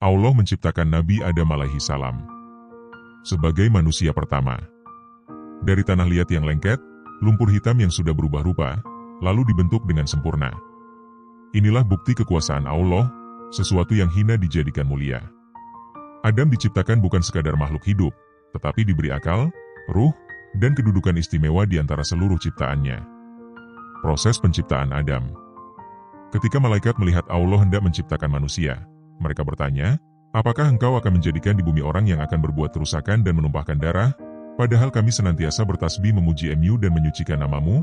Allah menciptakan Nabi Adam alaihi salam sebagai manusia pertama. Dari tanah liat yang lengket, lumpur hitam yang sudah berubah rupa, lalu dibentuk dengan sempurna. Inilah bukti kekuasaan Allah, sesuatu yang hina dijadikan mulia. Adam diciptakan bukan sekadar makhluk hidup, tetapi diberi akal, ruh, dan kedudukan istimewa di antara seluruh ciptaannya. Proses penciptaan Adam. Ketika malaikat melihat Allah hendak menciptakan manusia, mereka bertanya, apakah engkau akan menjadikan di bumi orang yang akan berbuat kerusakan dan menumpahkan darah, padahal kami senantiasa bertasbih memuji-Mu dan menyucikan nama-Mu?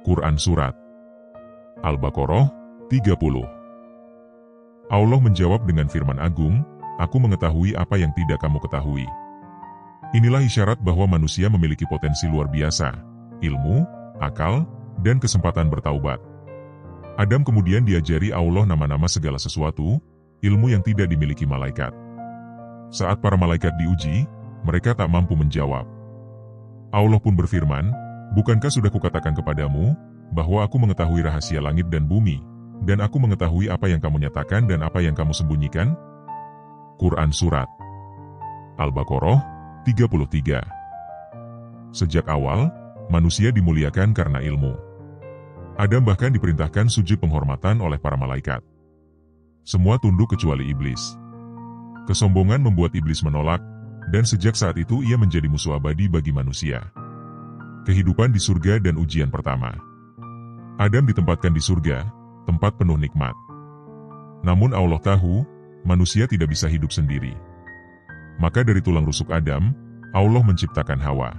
Quran Surat Al-Baqarah 30. Allah menjawab dengan firman agung, Aku mengetahui apa yang tidak kamu ketahui. Inilah isyarat bahwa manusia memiliki potensi luar biasa, ilmu, akal, dan kesempatan bertaubat. Adam kemudian diajari Allah nama-nama segala sesuatu, ilmu yang tidak dimiliki malaikat. Saat para malaikat diuji, mereka tak mampu menjawab. Allah pun berfirman, bukankah sudah kukatakan kepadamu, bahwa aku mengetahui rahasia langit dan bumi, dan aku mengetahui apa yang kamu nyatakan dan apa yang kamu sembunyikan? Quran Surat Al-Baqarah 33. Sejak awal, manusia dimuliakan karena ilmu. Adam bahkan diperintahkan sujud penghormatan oleh para malaikat. Semua tunduk kecuali iblis. Kesombongan membuat iblis menolak, dan sejak saat itu ia menjadi musuh abadi bagi manusia. Kehidupan di surga dan ujian pertama. Adam ditempatkan di surga, tempat penuh nikmat. Namun Allah tahu, manusia tidak bisa hidup sendiri. Maka dari tulang rusuk Adam, Allah menciptakan Hawa.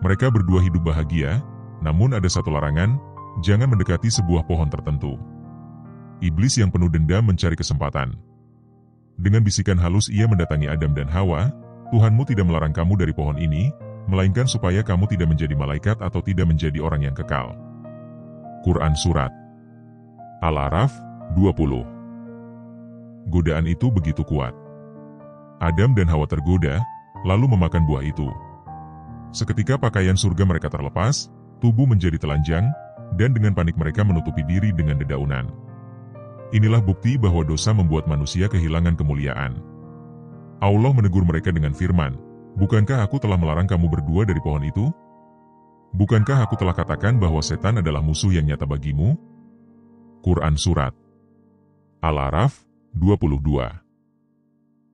Mereka berdua hidup bahagia, namun ada satu larangan, jangan mendekati sebuah pohon tertentu. Iblis yang penuh dendam mencari kesempatan. Dengan bisikan halus ia mendatangi Adam dan Hawa, Tuhanmu tidak melarang kamu dari pohon ini, melainkan supaya kamu tidak menjadi malaikat atau tidak menjadi orang yang kekal. Quran Surat Al-A'raf 20. Godaan itu begitu kuat. Adam dan Hawa tergoda, lalu memakan buah itu. Seketika pakaian surga mereka terlepas, tubuh menjadi telanjang, dan dengan panik mereka menutupi diri dengan dedaunan. Inilah bukti bahwa dosa membuat manusia kehilangan kemuliaan. Allah menegur mereka dengan firman, bukankah aku telah melarang kamu berdua dari pohon itu? Bukankah aku telah katakan bahwa setan adalah musuh yang nyata bagimu? Quran Surat Al-A'raf 22.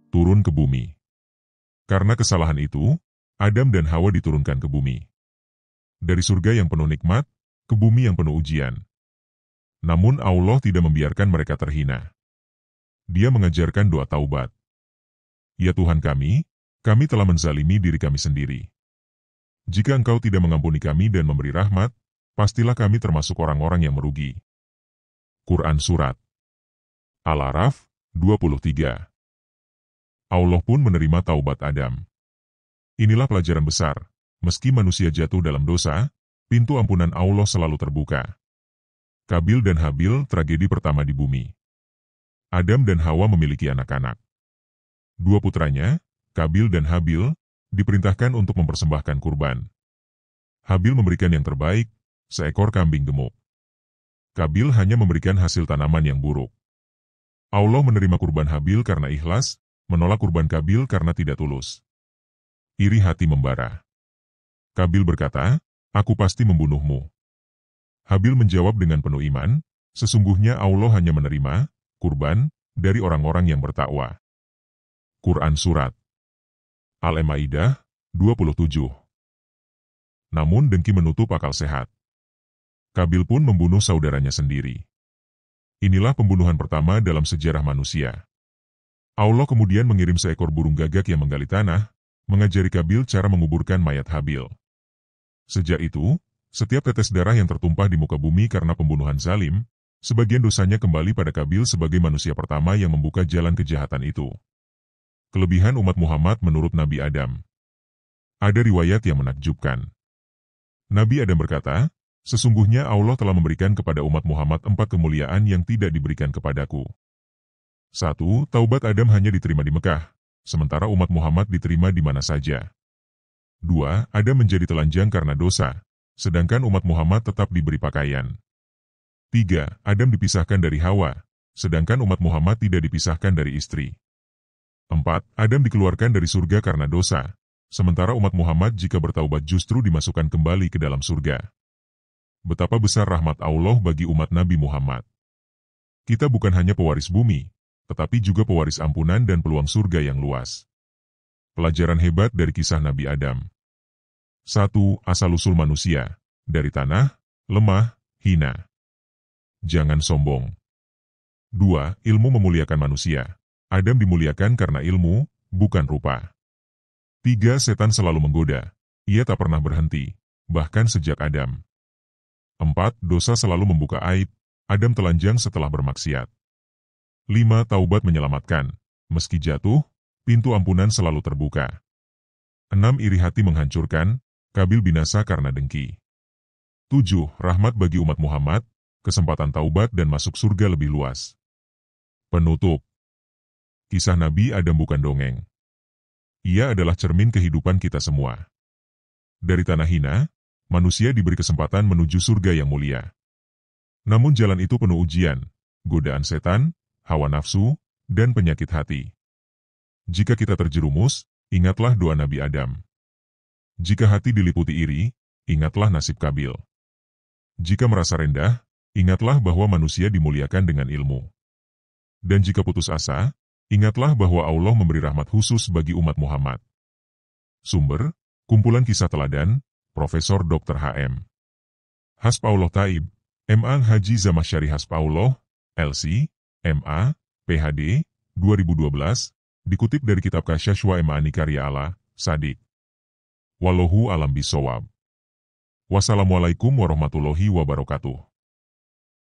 Turun ke bumi. Karena kesalahan itu, Adam dan Hawa diturunkan ke bumi. Dari surga yang penuh nikmat, ke bumi yang penuh ujian. Namun Allah tidak membiarkan mereka terhina. Dia mengajarkan doa taubat. Ya Tuhan kami telah menzalimi diri kami sendiri. Jika Engkau tidak mengampuni kami dan memberi rahmat, pastilah kami termasuk orang-orang yang merugi. Quran Surat Al-A'raf 23. Allah pun menerima taubat Adam. Inilah pelajaran besar, meski manusia jatuh dalam dosa, pintu ampunan Allah selalu terbuka. Kabil dan Habil tragedi pertama di bumi. Adam dan Hawa memiliki anak-anak. Dua putranya, Kabil dan Habil, diperintahkan untuk mempersembahkan kurban. Habil memberikan yang terbaik, seekor kambing gemuk. Kabil hanya memberikan hasil tanaman yang buruk. Allah menerima kurban Habil karena ikhlas, menolak kurban Kabil karena tidak tulus. Iri hati membara. Kabil berkata, aku pasti membunuhmu. Habil menjawab dengan penuh iman, sesungguhnya Allah hanya menerima kurban dari orang-orang yang bertakwa. Quran Surat Al-Maidah 27. Namun dengki menutup akal sehat. Kabil pun membunuh saudaranya sendiri. Inilah pembunuhan pertama dalam sejarah manusia. Allah kemudian mengirim seekor burung gagak yang menggali tanah, mengajari Kabil cara menguburkan mayat Habil. Sejak itu, setiap tetes darah yang tertumpah di muka bumi karena pembunuhan zalim, sebagian dosanya kembali pada Kabil sebagai manusia pertama yang membuka jalan kejahatan itu. Kelebihan umat Muhammad menurut Nabi Adam. Ada riwayat yang menakjubkan. Nabi Adam berkata, sesungguhnya Allah telah memberikan kepada umat Muhammad 4 kemuliaan yang tidak diberikan kepadaku. 1. Taubat Adam hanya diterima di Mekah, sementara umat Muhammad diterima di mana saja. 2. Adam menjadi telanjang karena dosa, sedangkan umat Muhammad tetap diberi pakaian. 3. Adam dipisahkan dari Hawa, sedangkan umat Muhammad tidak dipisahkan dari istri. 4. Adam dikeluarkan dari surga karena dosa, sementara umat Muhammad jika bertaubat justru dimasukkan kembali ke dalam surga. Betapa besar rahmat Allah bagi umat Nabi Muhammad. Kita bukan hanya pewaris bumi, tetapi juga pewaris ampunan dan peluang surga yang luas. Pelajaran hebat dari kisah Nabi Adam. 1. Asal-usul manusia, dari tanah, lemah, hina. Jangan sombong. 2. Ilmu memuliakan manusia. Adam dimuliakan karena ilmu, bukan rupa. 3. Setan selalu menggoda. Ia tak pernah berhenti, bahkan sejak Adam. 4. Dosa selalu membuka aib. Adam telanjang setelah bermaksiat. 5. Taubat menyelamatkan. Meski jatuh, pintu ampunan selalu terbuka. 6. Iri hati menghancurkan. Kabil binasa karena dengki. 7. Rahmat bagi umat Muhammad, kesempatan taubat dan masuk surga lebih luas. Penutup. Kisah Nabi Adam bukan dongeng. Ia adalah cermin kehidupan kita semua. Dari tanah hina, manusia diberi kesempatan menuju surga yang mulia. Namun jalan itu penuh ujian, godaan setan, hawa nafsu, dan penyakit hati. Jika kita terjerumus, ingatlah doa Nabi Adam. Jika hati diliputi iri, ingatlah nasib Kabil. Jika merasa rendah, ingatlah bahwa manusia dimuliakan dengan ilmu. Dan jika putus asa, ingatlah bahwa Allah memberi rahmat khusus bagi umat Muhammad. Sumber, kumpulan kisah teladan, Profesor Dr. H.M. Haspaullah Taib, M.A. Haji Zamasyari Haspaullah, LC, M.A., PhD, 2012, dikutip dari kitab Kasyashwa Ma'ani Karya Allah, Sadik. Wallahu alam bisawab. Wassalamualaikum warahmatullahi wabarakatuh.